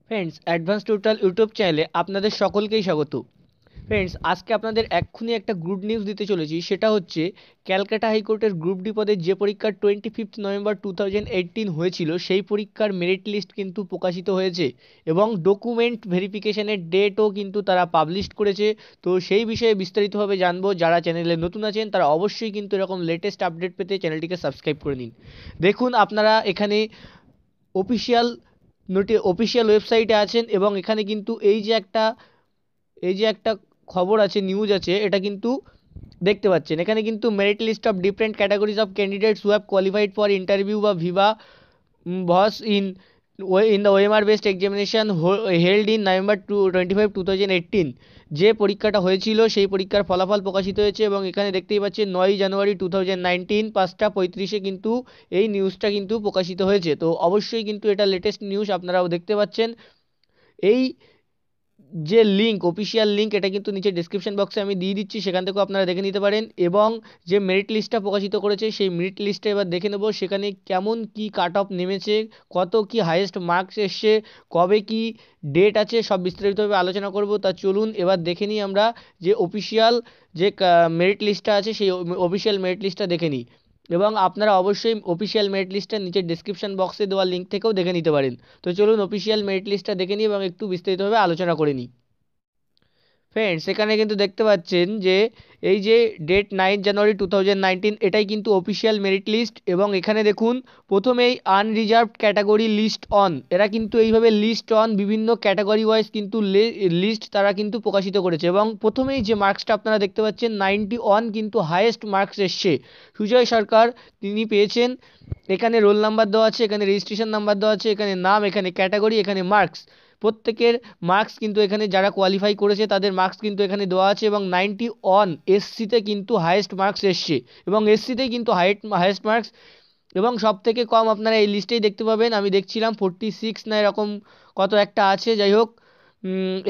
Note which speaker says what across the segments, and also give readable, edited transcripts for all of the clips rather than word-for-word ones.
Speaker 1: Friends, advance tutorial YouTube চ্যানেলে আপনাদের সকলকেই স্বাগত। ফ্রেন্ডস, আজকে আপনাদের এক্ষুনি একটা গুড নিউজ দিতে চলেছি। সেটা হচ্ছে ক্যালকাটা হাইকোর্টের গ্রুপ ডি পদের যে পরীক্ষা 25 নভেম্বর 2018 হয়েছিল, সেই পরীক্ষার মেরিট লিস্ট কিন্তু প্রকাশিত হয়েছে এবং ডকুমেন্ট ভেরিফিকেশনের ডেটও কিন্তু তারা পাবলিশ করেছে। তো সেই বিষয়ে বিস্তারিতভাবে জানবো। যারা চ্যানেলে নতুন আছেন তারা অবশ্যই কিন্তু এরকম লেটেস্ট আপডেট পেতে চ্যানেলটিকে সাবস্ক্রাইব করে নিন। দেখুন, আপনারা এখানে অফিসিয়াল অফিসিয়াল ওয়েবসাইটে আছেন এবং এখানে কিন্তু এই যে একটা খবর আছে, নিউজ আছে, এটা কিন্তু দেখতে পাচ্ছেন। এখানে কিন্তু merit list of different categories of candidates who have qualified for interview বা viva was in the OMR based examination held in November 25 2018। যে পরীক্ষাটা হয়েছিল সেই পরীক্ষার ফলাফল প্রকাশিত হয়েছে এবং এখানে দেখতেই পাচ্ছেন 9 জানুয়ারি 2019 5টা 35-এ কিন্তু এই নিউজটা কিন্তু প্রকাশিত হয়েছে। তো অবশ্যই কিন্তু এটা লেটেস্ট নিউজ, আপনারাও দেখতে পাচ্ছেন। এই যে লিঙ্ক, অফিসিয়াল লিঙ্ক, এটা কিন্তু নিচে ডিসক্রিপশন বক্সে আমি দিয়ে দিচ্ছি, সেখান থেকেও আপনারা দেখে নিতে পারেন। এবং যে মেরিট লিস্টটা প্রকাশিত করেছে সেই মেরিট লিস্টটা এবার দেখে নেব, সেখানে কেমন কি কাট অফ নেমেছে, কত কি হাইয়েস্ট মার্কস এসছে, কবে কি ডেট আছে, সব বিস্তারিতভাবে আলোচনা করব। তা চলুন এবার দেখে নিই আমরা যে অফিসিয়াল যে মেরিট লিস্টটা আছে সেই অফিসিয়াল মেরিট লিস্টটা দেখে নিই। এবং আপনারা অবশ্যই অফিসিয়াল মেরিট লিস্টটা নিচে ডেসক্রিপশন বক্সে দেওয়া লিঙ্ক থেকেও দেখে নিতে পারেন। তো চলুন অফিসিয়াল মেরিট লিস্টটা দেখে নিই এবং একটু বিস্তারিতভাবে আলোচনা করে নিই। ফ্রেন্ডস, এখানে কিন্তু দেখতে পাচ্ছেন যে এই যে ডেট 9 জানুয়ারি 2019, এটাই কিন্তু অফিসিয়াল মেরিট লিস্ট। এবং এখানে দেখুন, প্রথমেই আনরিজার্ভড ক্যাটাগরি লিস্ট অন, এরা কিন্তু এইভাবে লিস্ট অন বিভিন্ন ক্যাটাগরি ওয়াইজ কিন্তু লিস্ট তারা কিন্তু প্রকাশিত করেছে। এবং প্রথমেই যে মার্কসটা আপনারা দেখতে পাচ্ছেন 91 কিন্তু হাইয়েস্ট মার্কস এসছে। সুজয় সরকার তিনি পেয়েছেন। এখানে রোল নাম্বার দেওয়া আছে, এখানে রেজিস্ট্রেশন নাম্বার দেওয়া আছে, এখানে নাম, এখানে ক্যাটাগরি, এখানে মার্কস। প্রত্যেকের মার্কস কিন্তু এখানে যারা কোয়ালিফাই করেছে তাদের মার্কস কিন্তু এখানে দেওয়া আছে। এবং 91 এসসিতে কিন্তু হাইয়েস্ট মার্কস এসছে এবং এসসিতেই কিন্তু হাইয়েস্ট মার্কস। এবং সব থেকে কম আপনারা এই লিস্টেই দেখতে পাবেন, আমি দেখছিলাম 46 না এরকম কত একটা আছে, যাই হোক।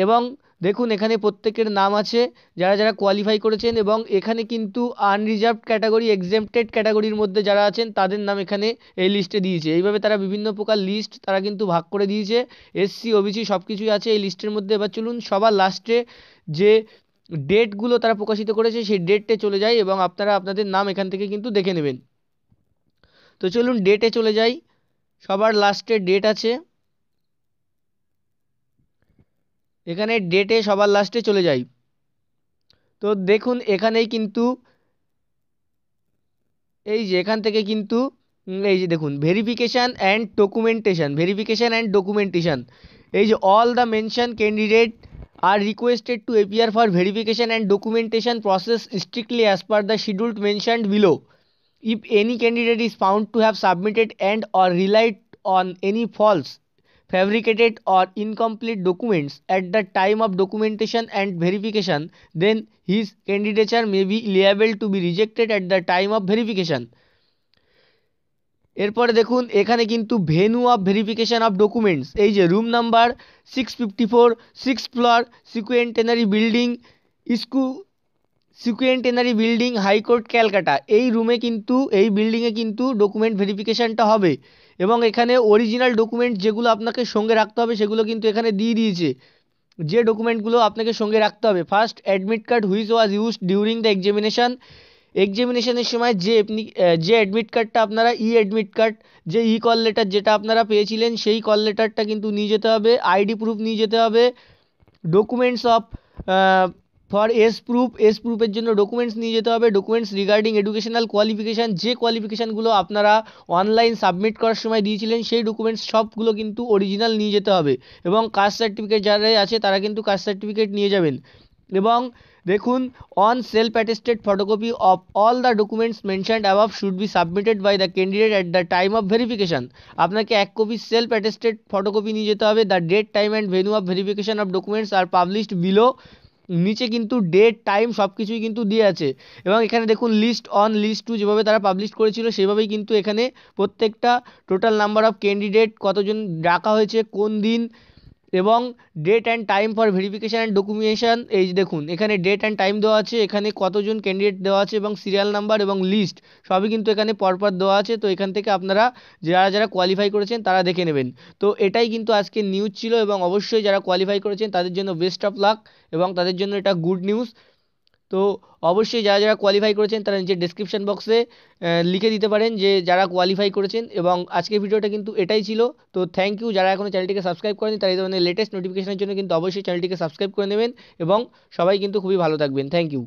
Speaker 1: এবং দেখুন এখানে প্রত্যেকের নাম আছে যারা যারা কোয়ালিফাই করেছেন। এবং এখানে কিন্তু আনরিজার্ভড ক্যাটাগরি, এক্সেম্পটেড ক্যাটাগরির মধ্যে যারা আছেন তাদের নাম এখানে এই লিস্টে দিয়েছে। এইভাবে তারা বিভিন্ন প্রকার লিস্ট তারা কিন্তু ভাগ করে দিয়েছে। এসসি, ওবিসি সব কিছুই আছে এই লিস্টের মধ্যে। এবার চলুন সবার লাস্টে যে ডেটগুলো তারা প্রকাশিত করেছে সেই ডেটে চলে যায় এবং আপনারা আপনাদের নাম এখান থেকে কিন্তু দেখে নেবেন। তো চলুন ডেটে চলে যাই। সবার লাস্টে ডেট আছে, এখানে ডেটে সবার লাস্টে চলে যাই। তো দেখুন এখানেই কিন্তু এই যে এখান থেকে কিন্তু এই যে দেখুন ভেরিফিকেশন অ্যান্ড ডকুমেন্টেশন, এই যে all the mention candidate are requested to appear for verification and documentation process strictly as per the schedule mentioned below. If any candidate is found to have submitted and or relied on any false, fabricated or incomplete documents at the time of documentation and verification, then his candidature may be liable to be rejected at the time of verification। এরপরে দেখুন এখানে কিন্তু venue of verification of documents, এই যে room number 654, 6th floor, sesquicentenary building, স্কু sesquicentenary building, high court, Calcutta. এই রুমে কিন্তু এই বিল্ডিংয়ে কিন্তু ডকুমেন্ট ভেরিফিকেশানটা হবে। এবং এখানে অরিজিনাল ডকুমেন্ট যেগুলো আপনাকে সঙ্গে রাখতে হবে সেগুলো কিন্তু এখানে দিয়ে দিয়েছে, যে ডকুমেন্টগুলো আপনাকে সঙ্গে রাখতে হবে। First, admit card which was used during the এক্সামিনেশনের সময় যে অ্যাডমিট কার্ডটা আপনারা অ্যাডমিট কার্ড, যে কল লেটার যেটা আপনারা পেয়েছিলেন সেই কল লেটারটা কিন্তু নিয়ে যেতে হবে। আইডি প্রুফ নিয়ে যেতে হবে। ডকুমেন্টস অফ ফর এস প্রুফের জন্য ডকুমেন্টস নিয়ে যেতে হবে। ডকুমেন্টস রিগার্ডিং এডুকেশনাল কোয়ালিফিকেশান, যে কোয়ালিফিকেশানগুলো আপনারা অনলাইন সাবমিট করার সময় দিয়েছিলেন সেই ডকুমেন্টস সবগুলো কিন্তু অরিজিনাল নিয়ে যেতে হবে। এবং কাস্ট সার্টিফিকেট যারা আছে তারা কিন্তু কাস্ট সার্টিফিকেট নিয়ে যাবেন। এবং দেখুন, on self attested photocopy of all the documents mentioned above should be submitted by the candidate at the time of verification. আপনাকে 1 কপি সেলফ অ্যাটেস্টেড ফটোকপি নিয়ে যেতে হবে। The date, time and venue of verification of documents are published below. নিচে কিন্তু date, time সব কিছুই কিন্তু দিয়ে আছে। এবং এখানে দেখুন লিস্ট অন, লিস্ট টু যেভাবে তারা পাবলিশ করেছিল সেভাবেই কিন্তু এখানে প্রত্যেকটা টোটাল নাম্বার অফ ক্যান্ডিডেট, কতজন ডাকা হয়েছে, কোন দিন, এবং date and time for verification and documentation, এই যে দেখুন এখানে ডেট অ্যান্ড টাইম দেওয়া আছে, এখানে কতজন ক্যান্ডিডেট দেওয়া আছে এবং সিরিয়াল নাম্বার এবং লিস্ট সবই কিন্তু এখানে পরপর দেওয়া আছে। তো এখান থেকে আপনারা যারা যারা কোয়ালিফাই করেছেন তারা দেখে নেবেন। তো এটাই কিন্তু আজকে নিউজ ছিল, এবং অবশ্যই যারা কোয়ালিফাই করেছেন তাদের জন্য বেস্ট অফ লাক, এবং তাদের জন্য এটা গুড নিউজ। তো অবশ্যই যারা যারা কোয়ালিফাই করেছেন তারা নিচে ডেসক্রিপশন বক্সে লিখে দিতে পারেন যে যারা কোয়ালিফাই করেছেন। এবং আজকের ভিডিওটা কিন্তু এটাই ছিল। তো থ্যাংক ইউ, যারা এখনো চ্যানেলটিকে সাবস্ক্রাইব করেনি তারা এই ধরনের লেটেস্ট নোটিফিকেশনের জন্য কিন্তু অবশ্যই চ্যানেলটিকে সাবস্ক্রাইব করে নেবেন, এবং সবাই কিন্তু খুবই ভালো থাকবেন। Thank you.